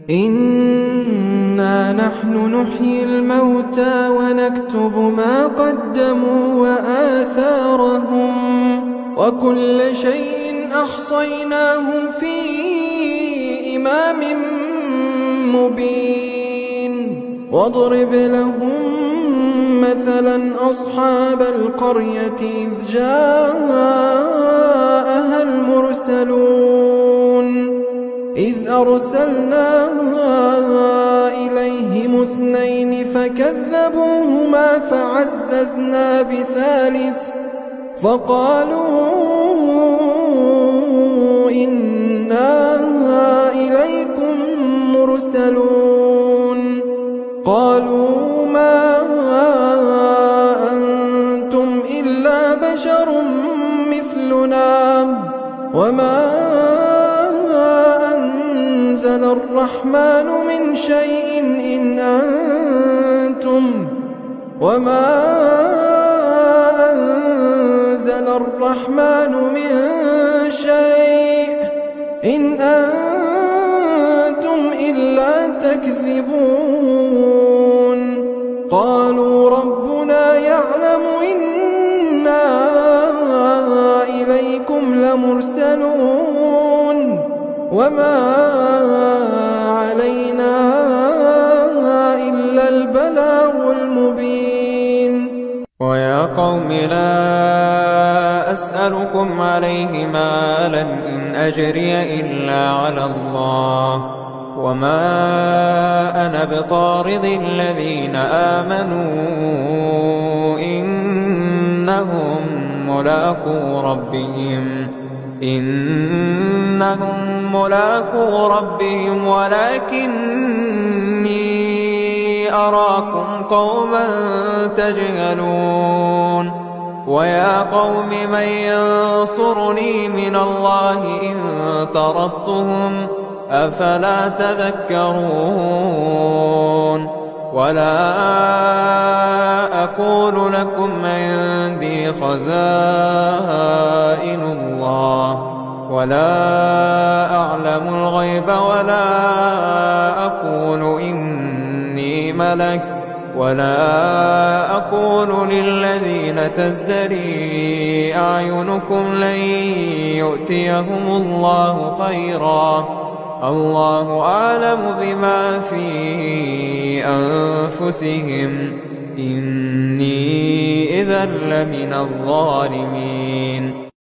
إنا نحن نحيي الموتى ونكتب ما قدموا وآثارهم وكل شيء أحصيناه في إمام مبين واضرب لهم مثلا أصحاب القرية إذ جاءها المرسلون إذ أرسلنا إليهم 2 فكذبوهما فعززنا بثالث فقالوا إنا إليكم مرسلون قالوا ما أنتم إلا بشر مثلنا وما أنزل الرحمن من شيء إن أنتم إلا تكذبون قالوا ربنا يعلم إنا إليكم لمرسلون وما علينا إلا البلاغ المبين ويا قوم لا أسألكم عليه مالا إن أجري إلا على الله وما أنا بطارد الذين آمنوا إنهم ملاقو ربهم ولكني أراكم قوما تجهلون ويا قوم من ينصرني من الله إن طردتهم أفلا تذكرون ولا أقول لكم عندي خزائن الله ولا أعلم الغيب ولا أقول إني ملك ولا أقول للذين تزدري أعينكم لن يؤتيهم الله خيرا الله أعلم بما في أنفسهم إني إذا لمن الظالمين